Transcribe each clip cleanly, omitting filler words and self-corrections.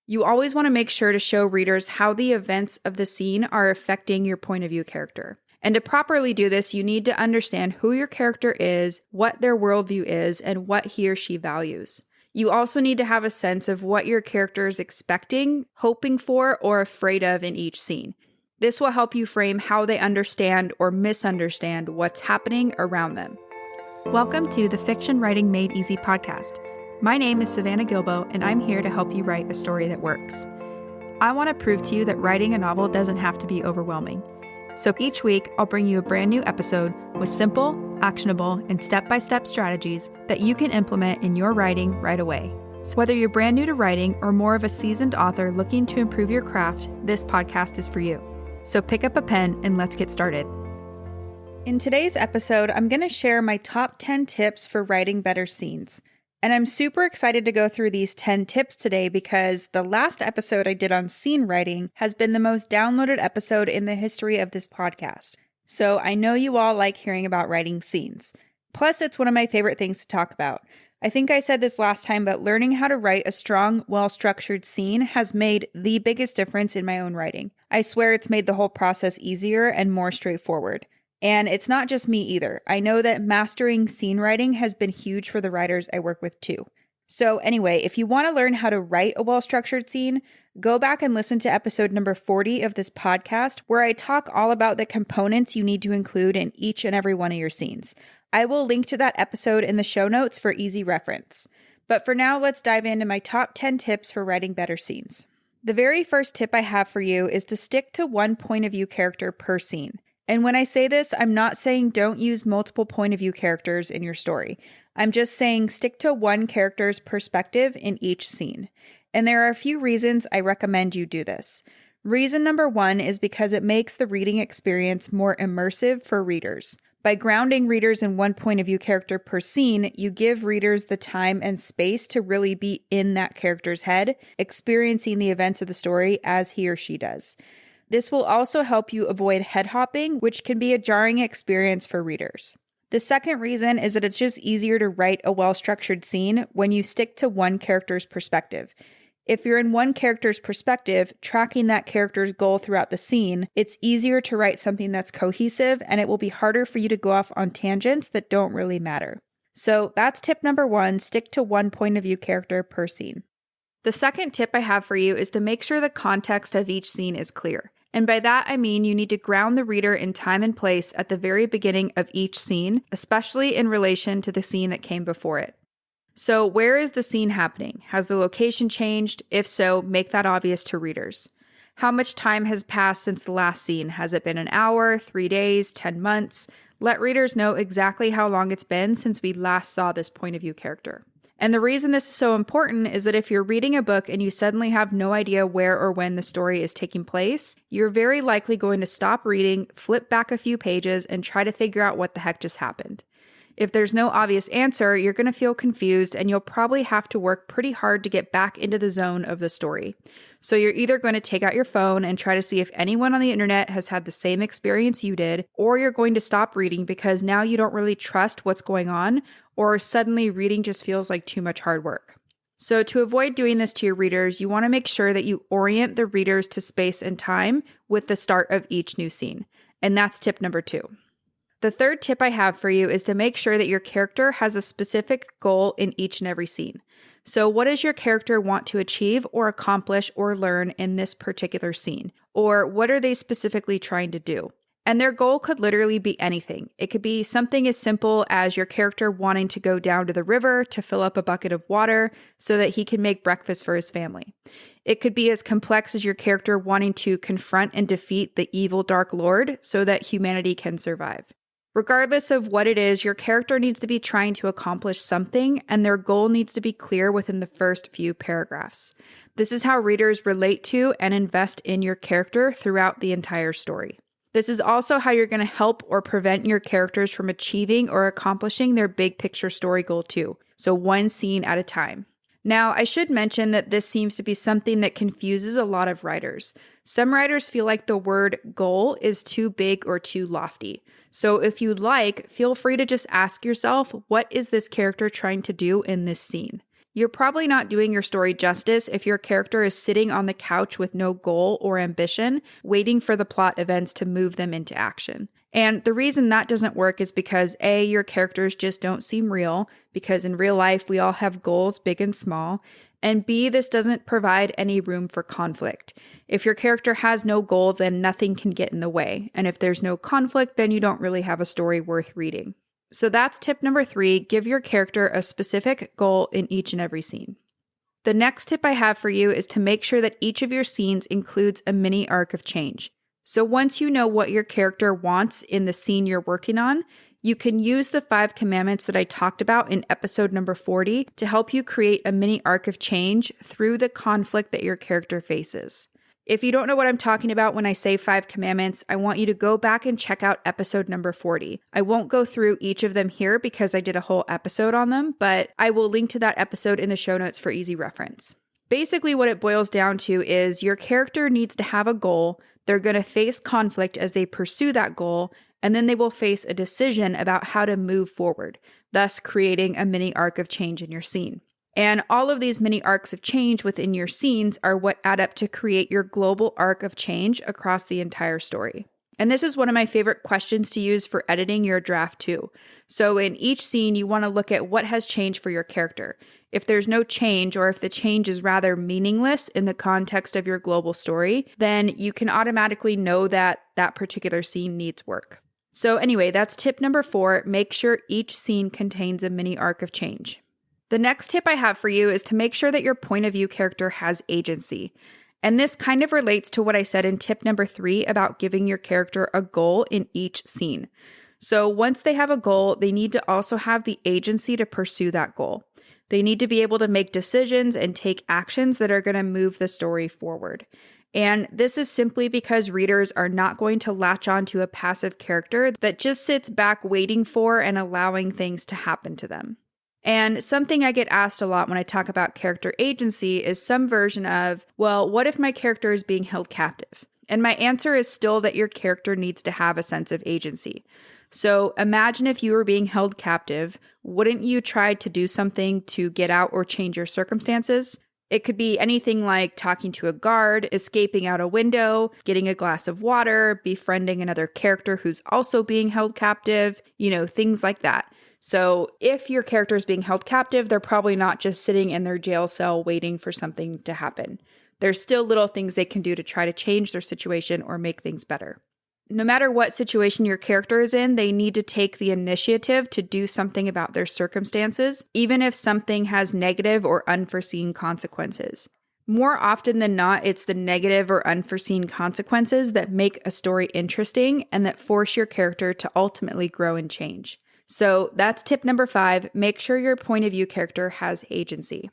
You always want to make sure to show readers how the events of the scene are affecting your point of view character. And to properly do this, you need to understand who your character is, what their worldview is, and what he or she values. You also need to have a sense of what your character is expecting, hoping for, or afraid of in each scene. This will help you frame how they understand or misunderstand what's happening around them. Welcome to the Fiction Writing Made Easy podcast. My name is Savannah Gilbo, and I'm here to help you write a story that works. I want to prove to you that writing a novel doesn't have to be overwhelming. So each week, I'll bring you a brand new episode with simple, actionable, and step-by-step strategies that you can implement in your writing right away. So whether you're brand new to writing or more of a seasoned author looking to improve your craft, this podcast is for you. So pick up a pen and let's get started. In today's episode, I'm going to share my top 10 tips for writing better scenes. And I'm super excited to go through these 10 tips today because the last episode I did on scene writing has been the most downloaded episode in the history of this podcast. So I know you all like hearing about writing scenes. Plus, it's one of my favorite things to talk about. I think I said this last time, but learning how to write a strong, well-structured scene has made the biggest difference in my own writing. I swear it's made the whole process easier and more straightforward. And it's not just me either. I know that mastering scene writing has been huge for the writers I work with too. So anyway, if you want to learn how to write a well-structured scene, go back and listen to episode number 40 of this podcast, where I talk all about the components you need to include in each and every one of your scenes. I will link to that episode in the show notes for easy reference. But for now, let's dive into my top 10 tips for writing better scenes. The very first tip I have for you is to stick to one point of view character per scene. And when I say this, I'm not saying don't use multiple point of view characters in your story. I'm just saying stick to one character's perspective in each scene. And there are a few reasons I recommend you do this. Reason number one is because it makes the reading experience more immersive for readers. By grounding readers in one point of view character per scene, you give readers the time and space to really be in that character's head, experiencing the events of the story as he or she does. This will also help you avoid head hopping, which can be a jarring experience for readers. The second reason is that it's just easier to write a well-structured scene when you stick to one character's perspective. If you're in one character's perspective, tracking that character's goal throughout the scene, it's easier to write something that's cohesive, and it will be harder for you to go off on tangents that don't really matter. So that's tip number one, stick to one point of view character per scene. The second tip I have for you is to make sure the context of each scene is clear. And by that, I mean you need to ground the reader in time and place at the very beginning of each scene, especially in relation to the scene that came before it. So where is the scene happening? Has the location changed? If so, make that obvious to readers. How much time has passed since the last scene? Has it been an hour, 3 days, 10 months? Let readers know exactly how long it's been since we last saw this point of view character. And the reason this is so important is that if you're reading a book and you suddenly have no idea where or when the story is taking place, you're very likely going to stop reading, flip back a few pages, and try to figure out what the heck just happened. If there's no obvious answer, you're going to feel confused and you'll probably have to work pretty hard to get back into the zone of the story. So you're either going to take out your phone and try to see if anyone on the internet has had the same experience you did, or you're going to stop reading because now you don't really trust what's going on, or suddenly reading just feels like too much hard work. So to avoid doing this to your readers, you want to make sure that you orient the readers to space and time with the start of each new scene. And that's tip number 2. The third tip I have for you is to make sure that your character has a specific goal in each and every scene. So what does your character want to achieve or accomplish or learn in this particular scene? Or what are they specifically trying to do? And their goal could literally be anything. It could be something as simple as your character wanting to go down to the river to fill up a bucket of water so that he can make breakfast for his family. It could be as complex as your character wanting to confront and defeat the evil Dark Lord so that humanity can survive. Regardless of what it is, your character needs to be trying to accomplish something, and their goal needs to be clear within the first few paragraphs. This is how readers relate to and invest in your character throughout the entire story. This is also how you're going to help or prevent your characters from achieving or accomplishing their big picture story goal too. So one scene at a time. Now, I should mention that this seems to be something that confuses a lot of writers. Some writers feel like the word goal is too big or too lofty. So if you'd like, feel free to just ask yourself, what is this character trying to do in this scene? You're probably not doing your story justice if your character is sitting on the couch with no goal or ambition, waiting for the plot events to move them into action. And the reason that doesn't work is because A, your characters just don't seem real, because in real life we all have goals, big and small. And B, this doesn't provide any room for conflict. If your character has no goal, then nothing can get in the way. And if there's no conflict, then you don't really have a story worth reading. So that's tip number 3, give your character a specific goal in each and every scene. The next tip I have for you is to make sure that each of your scenes includes a mini arc of change. So once you know what your character wants in the scene you're working on, you can use the 5 commandments that I talked about in episode number 40 to help you create a mini arc of change through the conflict that your character faces. If you don't know what I'm talking about when I say 5 commandments, I want you to go back and check out episode number 40. I won't go through each of them here because I did a whole episode on them, but I will link to that episode in the show notes for easy reference. Basically, what it boils down to is your character needs to have a goal, they're going to face conflict as they pursue that goal, and then they will face a decision about how to move forward, thus creating a mini arc of change in your scene. And all of these mini arcs of change within your scenes are what add up to create your global arc of change across the entire story. And this is one of my favorite questions to use for editing your draft too. So in each scene, you want to look at what has changed for your character. If there's no change, or if the change is rather meaningless in the context of your global story, then you can automatically know that that particular scene needs work. So anyway, that's tip number 4, make sure each scene contains a mini arc of change. The next tip I have for you is to make sure that your point of view character has agency. And this kind of relates to what I said in tip number 3 about giving your character a goal in each scene. So once they have a goal, they need to also have the agency to pursue that goal. They need to be able to make decisions and take actions that are going to move the story forward. And this is simply because readers are not going to latch on to a passive character that just sits back waiting for and allowing things to happen to them. And something I get asked a lot when I talk about character agency is some version of, well, what if my character is being held captive? And my answer is still that your character needs to have a sense of agency. So imagine if you were being held captive, wouldn't you try to do something to get out or change your circumstances? It could be anything like talking to a guard, escaping out a window, getting a glass of water, befriending another character who's also being held captive, things like that. So if your character is being held captive, they're probably not just sitting in their jail cell waiting for something to happen. There's still little things they can do to try to change their situation or make things better. No matter what situation your character is in, they need to take the initiative to do something about their circumstances, even if something has negative or unforeseen consequences. More often than not, it's the negative or unforeseen consequences that make a story interesting and that force your character to ultimately grow and change. So that's tip number 5, make sure your point of view character has agency.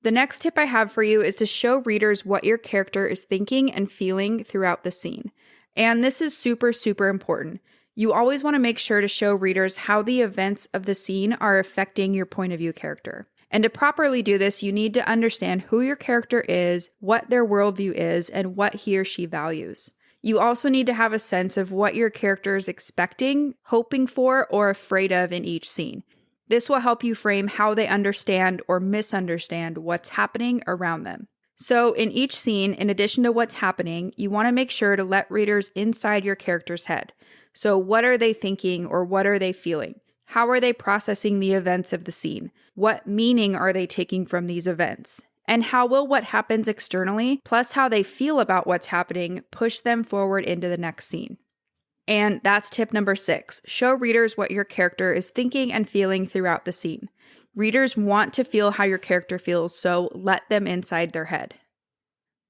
The next tip I have for you is to show readers what your character is thinking and feeling throughout the scene. And this is super, super important. You always want to make sure to show readers how the events of the scene are affecting your point of view character. And to properly do this, you need to understand who your character is, what their worldview is, and what he or she values. You also need to have a sense of what your character is expecting, hoping for, or afraid of in each scene. This will help you frame how they understand or misunderstand what's happening around them. So in each scene, in addition to what's happening, you want to make sure to let readers inside your character's head. So what are they thinking or what are they feeling? How are they processing the events of the scene? What meaning are they taking from these events? And how will what happens externally, plus how they feel about what's happening, push them forward into the next scene? And that's tip number 6. Show readers what your character is thinking and feeling throughout the scene. Readers want to feel how your character feels, so let them inside their head.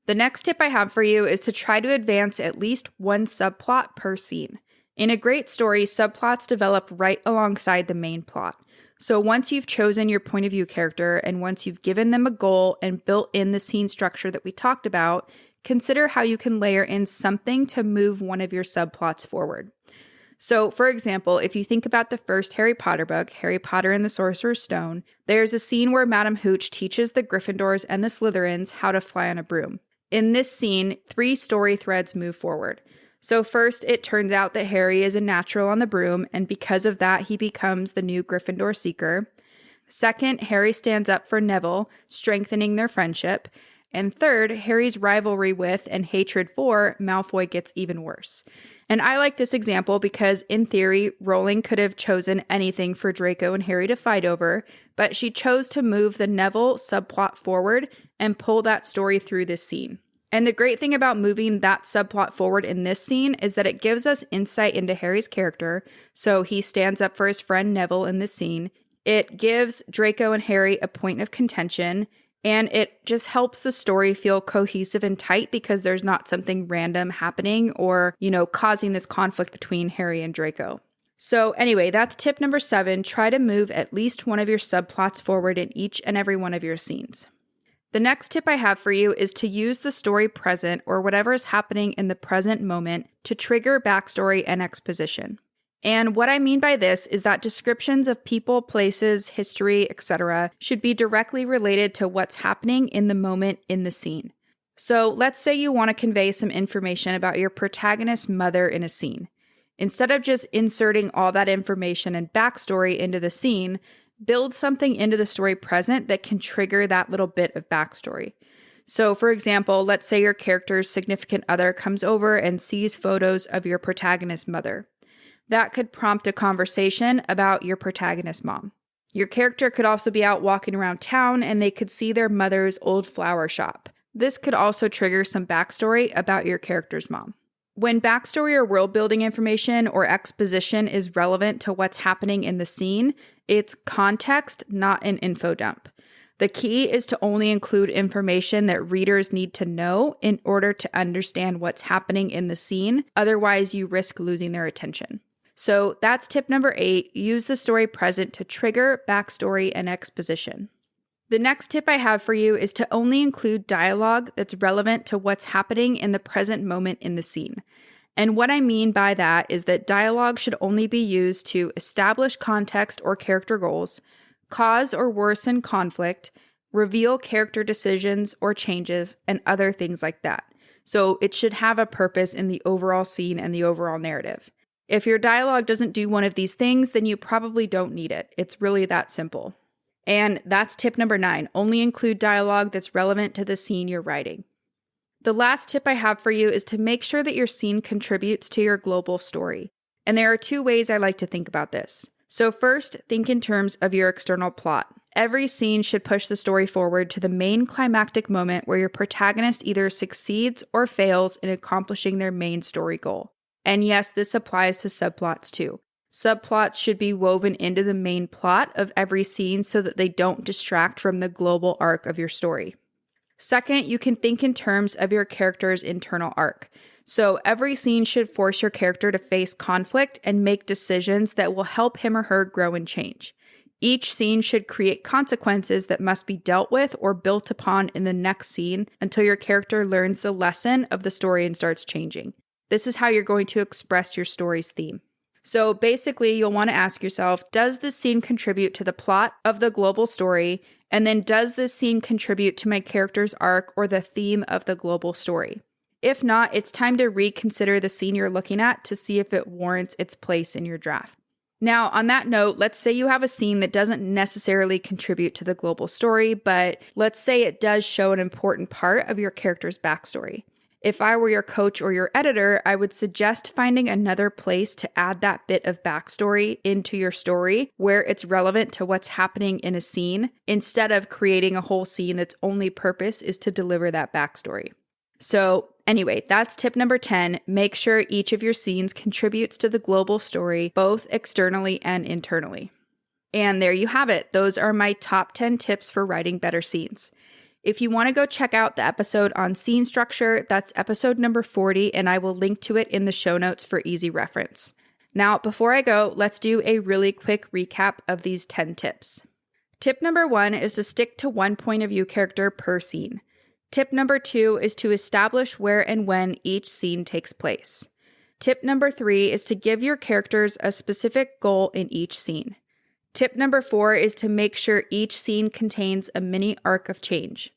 The next tip I have for you is to try to advance at least one subplot per scene. In a great story, subplots develop right alongside the main plot. So once you've chosen your point of view character and once you've given them a goal and built in the scene structure that we talked about, consider how you can layer in something to move one of your subplots forward. So, for example, if you think about the first Harry Potter book, Harry Potter and the Sorcerer's Stone, there's a scene where Madame Hooch teaches the Gryffindors and the Slytherins how to fly on a broom. In this scene, 3 story threads move forward. So first, it turns out that Harry is a natural on the broom, and because of that, he becomes the new Gryffindor Seeker. Second, Harry stands up for Neville, strengthening their friendship. And third, Harry's rivalry with and hatred for Malfoy gets even worse. And I like this example because, in theory, Rowling could have chosen anything for Draco and Harry to fight over, but she chose to move the Neville subplot forward and pull that story through this scene. And the great thing about moving that subplot forward in this scene is that it gives us insight into Harry's character. So he stands up for his friend Neville in this scene. It gives Draco and Harry a point of contention, and it just helps the story feel cohesive and tight because there's not something random happening or, causing this conflict between Harry and Draco. So anyway, that's tip number 7. Try to move at least one of your subplots forward in each and every one of your scenes. The next tip I have for you is to use the story present, or whatever is happening in the present moment, to trigger backstory and exposition. And what I mean by this is that descriptions of people, places, history, etc. should be directly related to what's happening in the moment in the scene. So let's say you want to convey some information about your protagonist's mother in a scene. Instead of just inserting all that information and backstory into the scene, build something into the story present that can trigger that little bit of backstory. So, for example, let's say your character's significant other comes over and sees photos of your protagonist's mother. That could prompt a conversation about your protagonist's mom. Your character could also be out walking around town and they could see their mother's old flower shop. This could also trigger some backstory about your character's mom. When backstory or world building information or exposition is relevant to what's happening in the scene, it's context, not an info dump. The key is to only include information that readers need to know in order to understand what's happening in the scene. Otherwise, you risk losing their attention. So that's tip number 8. Use the story present to trigger backstory and exposition. The next tip I have for you is to only include dialogue that's relevant to what's happening in the present moment in the scene. And what I mean by that is that dialogue should only be used to establish context or character goals, cause or worsen conflict, reveal character decisions or changes, and other things like that. So it should have a purpose in the overall scene and the overall narrative. If your dialogue doesn't do one of these things, then you probably don't need it. It's really that simple. And that's tip number 9. Only include dialogue that's relevant to the scene you're writing. The last tip I have for you is to make sure that your scene contributes to your global story. And there are 2 ways I like to think about this. So first, think in terms of your external plot. Every scene should push the story forward to the main climactic moment where your protagonist either succeeds or fails in accomplishing their main story goal. And yes, this applies to subplots too. Subplots should be woven into the main plot of every scene so that they don't distract from the global arc of your story. Second, you can think in terms of your character's internal arc. So every scene should force your character to face conflict and make decisions that will help him or her grow and change. Each scene should create consequences that must be dealt with or built upon in the next scene until your character learns the lesson of the story and starts changing. This is how you're going to express your story's theme. So basically, you'll want to ask yourself, does this scene contribute to the plot of the global story? And then does this scene contribute to my character's arc or the theme of the global story? If not, it's time to reconsider the scene you're looking at to see if it warrants its place in your draft. Now, on that note, let's say you have a scene that doesn't necessarily contribute to the global story, but let's say it does show an important part of your character's backstory. If I were your coach or your editor, I would suggest finding another place to add that bit of backstory into your story where it's relevant to what's happening in a scene, instead of creating a whole scene that's only purpose is to deliver that backstory. So anyway, that's tip number 10. Make sure each of your scenes contributes to the global story, both externally and internally. And there you have it. Those are my top 10 tips for writing better scenes. If you want to go check out the episode on scene structure, that's episode number 40, and I will link to it in the show notes for easy reference. Now, before I go, let's do a really quick recap of these 10 tips. Tip number 1 is to stick to one point of view character per scene. Tip number 2 is to establish where and when each scene takes place. Tip number 3 is to give your characters a specific goal in each scene. Tip number 4 is to make sure each scene contains a mini arc of change.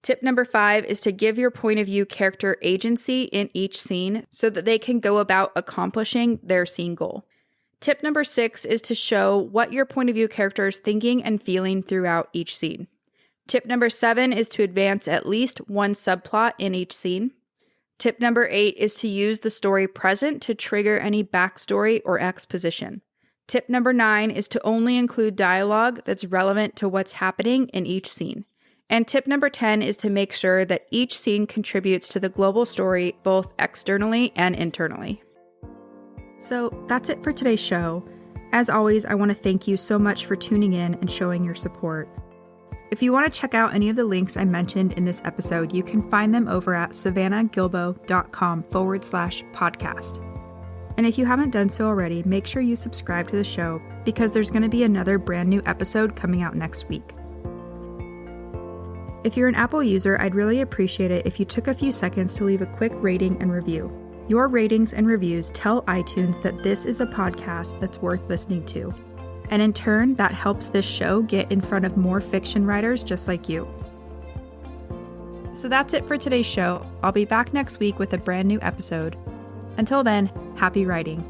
Tip number 5 is to give your point of view character agency in each scene so that they can go about accomplishing their scene goal. Tip number 6 is to show what your point of view character is thinking and feeling throughout each scene. Tip number 7 is to advance at least one subplot in each scene. Tip number 8 is to use the story present to trigger any backstory or exposition. Tip number 9 is to only include dialogue that's relevant to what's happening in each scene. And tip number 10 is to make sure that each scene contributes to the global story both externally and internally. So that's it for today's show. As always, I want to thank you so much for tuning in and showing your support. If you want to check out any of the links I mentioned in this episode, you can find them over at savannahgilbo.com/podcast. And if you haven't done so already, make sure you subscribe to the show because there's going to be another brand new episode coming out next week. If you're an Apple user, I'd really appreciate it if you took a few seconds to leave a quick rating and review. Your ratings and reviews tell iTunes that this is a podcast that's worth listening to. And in turn, that helps this show get in front of more fiction writers just like you. So that's it for today's show. I'll be back next week with a brand new episode. Until then, happy writing.